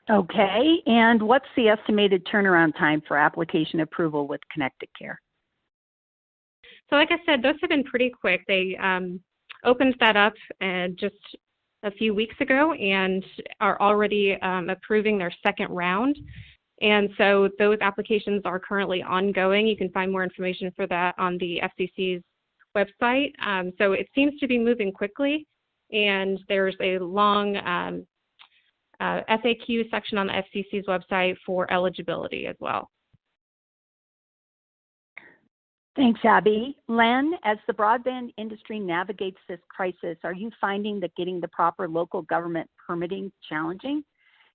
S1: Okay, and what's the estimated turnaround time for application approval with Connected Care?
S2: So like I said, those have been pretty quick. They opened that up and just a few weeks ago and are already approving their second round. And so those applications are currently ongoing. You can find more information for that on the FCC's website. So it seems to be moving quickly, and there's a long FAQ section on the FCC's website for eligibility as well.
S1: Thanks, Abby. Len, as the broadband industry navigates this crisis, are you finding that getting the proper local government permitting challenging?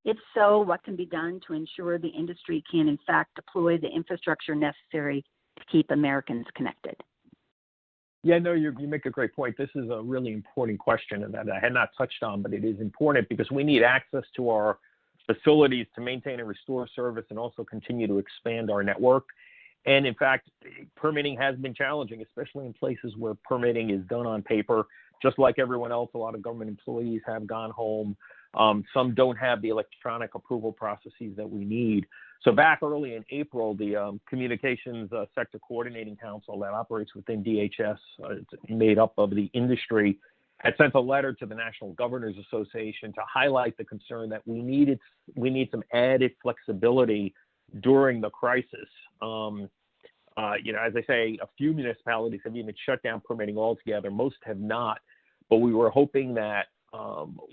S1: If so, what can be done to ensure the industry can, in fact, deploy the infrastructure necessary to keep Americans connected?
S5: Yeah, no, you make a great point. This is a really important question and that I had not touched on, but it is important because we need access to our facilities to maintain and restore service and also continue to expand our network. And in fact, permitting has been challenging, especially in places where permitting is done on paper. Just like everyone else, a lot of government employees have gone home. Some don't have the electronic approval processes that we need. So back early in April, the Communications Sector Coordinating Council that operates within DHS, made up of the industry, had sent a letter to the National Governors Association to highlight the concern that we need some added flexibility during the crisis. As I say, a few municipalities have even shut down permitting altogether. Most have not, but we were hoping that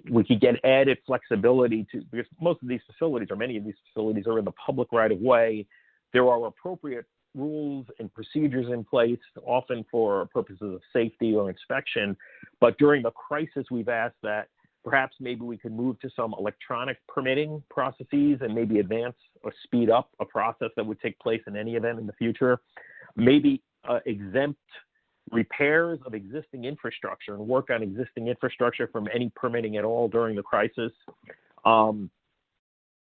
S5: we could get added flexibility because most of these facilities, or many of these facilities, are in the public right of way. There are appropriate rules and procedures in place, often for purposes of safety or inspection. But during the crisis, we've asked that perhaps maybe we could move to some electronic permitting processes and maybe advance or speed up a process that would take place in any event in the future. Maybe exempt repairs of existing infrastructure and work on existing infrastructure from any permitting at all during the crisis.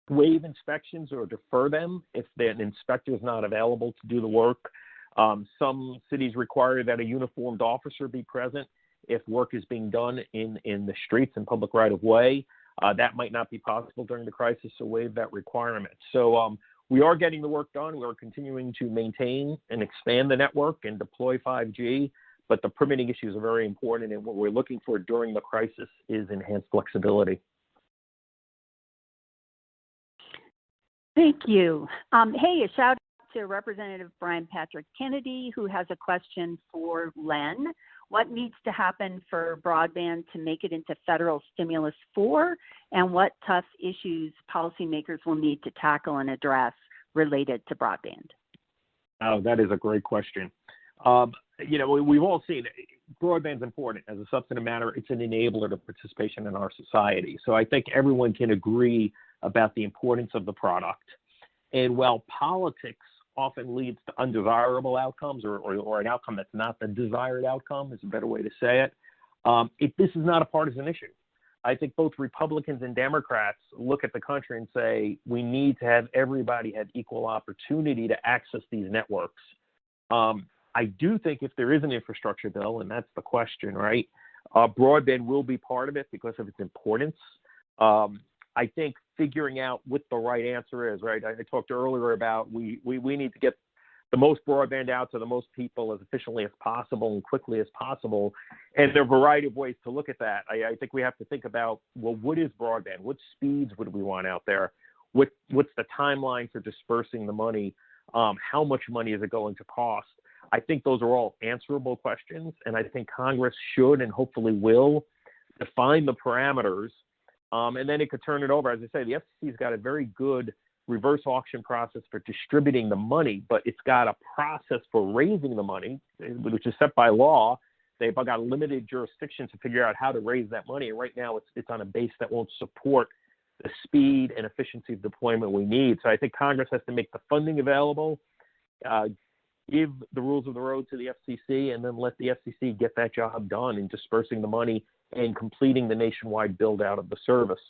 S5: Waive inspections or defer them if an inspector is not available to do the work. Some cities require that a uniformed officer be present if work is being done in the streets and public right of way. That might not be possible during the crisis, so waive that requirement. So we are getting the work done. We are continuing to maintain and expand the network and deploy 5G, but the permitting issues are very important, and what we're looking for during the crisis is enhanced flexibility.
S1: Thank you. Hey, a shout out to Representative Brian Patrick Kennedy, who has a question for Len. What needs to happen for broadband to make it into federal stimulus 4, and what tough issues policymakers will need to tackle and address related to broadband?
S5: Oh, that is a great question. We've all seen broadband's important as a substantive matter. It's an enabler to participation in our society. So I think everyone can agree about the importance of the product. And while politics often leads to undesirable outcomes or an outcome that's not the desired outcome is a better way to say it. This is not a partisan issue. I think both Republicans and Democrats look at the country and say, we need to have everybody have equal opportunity to access these networks. I do think if there is an infrastructure bill, and that's the question, right, broadband will be part of it because of its importance. I think figuring out what the right answer is, right? I talked earlier about we need to get the most broadband out to the most people as efficiently as possible and quickly as possible. And there are a variety of ways to look at that. I think we have to think about, well, what is broadband? What speeds would we want out there? What's the timeline for dispersing the money? How much money is it going to cost? I think those are all answerable questions, and I think Congress should and hopefully will define the parameters. And then it could turn it over. As I say, the FCC's got a very good reverse auction process for distributing the money, but it's got a process for raising the money, which is set by law. They've got limited jurisdiction to figure out how to raise that money. And right now it's on a base that won't support the speed and efficiency of deployment we need. So I think Congress has to make the funding available, give the rules of the road to the FCC, and then let the FCC get that job done in dispersing the money and completing the nationwide build out of the service.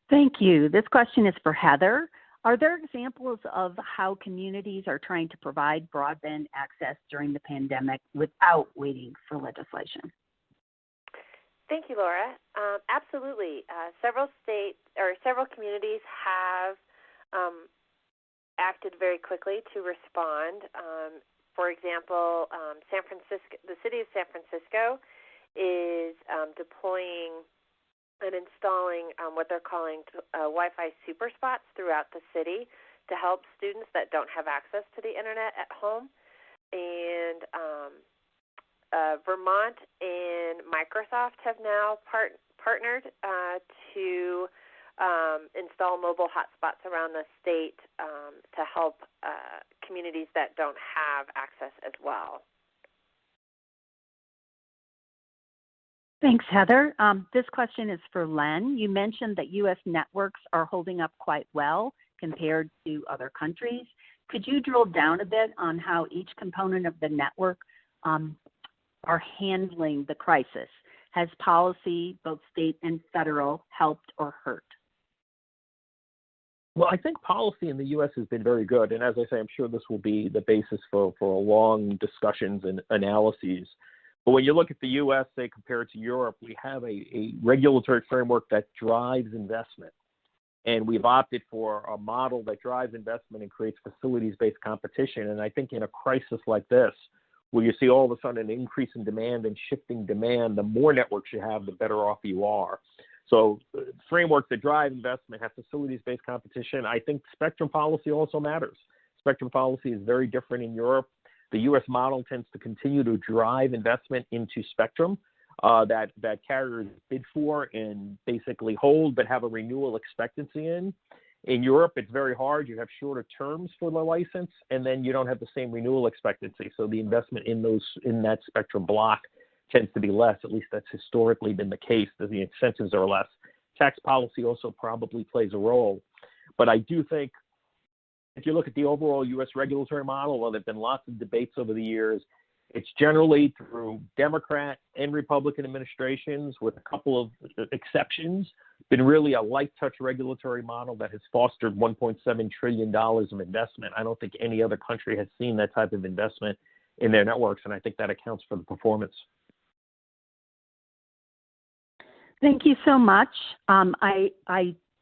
S1: Thank you. This question is for Heather. Are there examples of how communities are trying to provide broadband access during the pandemic without waiting for legislation?
S4: Thank you, Laura. Absolutely. Several communities have acted very quickly to respond. For example, San the city of San Francisco is deploying and installing what they're calling Wi-Fi super spots throughout the city to help students that don't have access to the internet at home. And Vermont and Microsoft have now partnered to install mobile hotspots around the state to help communities that don't have access as well.
S1: Thanks, Heather. This question is for Len. You mentioned that U.S. networks are holding up quite well compared to other countries. Could you drill down a bit on how each component of the network are handling the crisis? Has policy, both state and federal, helped or hurt?
S5: Well, I think policy in the U.S. has been very good. And as I say, I'm sure this will be the basis for long discussions and analyses. But when you look at the U.S., say, compared to Europe, we have a regulatory framework that drives investment. And we've opted for a model that drives investment and creates facilities-based competition. And I think in a crisis like this, where you see all of a sudden an increase in demand and shifting demand, the more networks you have, the better off you are. So frameworks that drive investment have facilities-based competition. I think spectrum policy also matters. Spectrum policy is very different in Europe. The U.S. model tends to continue to drive investment into spectrum that carriers bid for and basically hold but have a renewal expectancy in. In Europe, it's very hard. You have shorter terms for the license, and then you don't have the same renewal expectancy. So the investment in that spectrum block tends to be less. At least that's historically been the case, that the incentives are less. Tax policy also probably plays a role. But I do think if you look at the overall U.S. regulatory model, well, there have been lots of debates over the years. It's generally through Democrat and Republican administrations, with a couple of exceptions, been really a light touch regulatory model that has fostered $1.7 trillion of investment. I don't think any other country has seen that type of investment in their networks, and I think that accounts for the performance.
S1: Thank you so much. I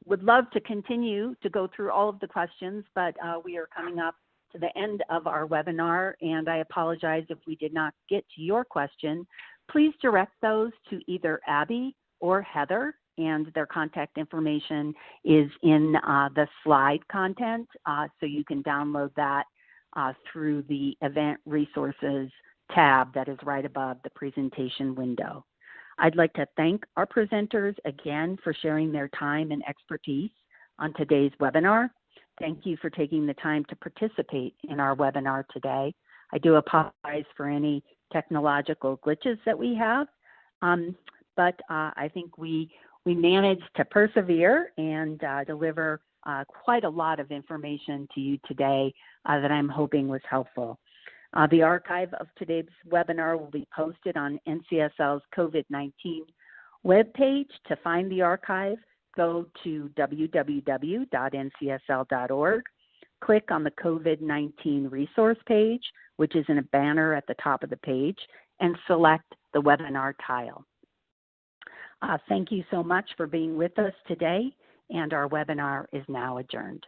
S1: would love to continue to go through all of the questions, but we are coming up to the end of our webinar, and I apologize if we did not get to your question. Please direct those to either Abby or Heather, and their contact information is in the slide content, so you can download that through the Event Resources tab that is right above the presentation window. I'd like to thank our presenters again for sharing their time and expertise on today's webinar. Thank you for taking the time to participate in our webinar today. I do apologize for any technological glitches that we have, but I think we managed to persevere and deliver quite a lot of information to you today that I'm hoping was helpful. The archive of today's webinar will be posted on NCSL's COVID-19 webpage. To find the archive, go to www.ncsl.org, click on the COVID-19 resource page, which is in a banner at the top of the page, and select the webinar tile. Thank you so much for being with us today, and our webinar is now adjourned.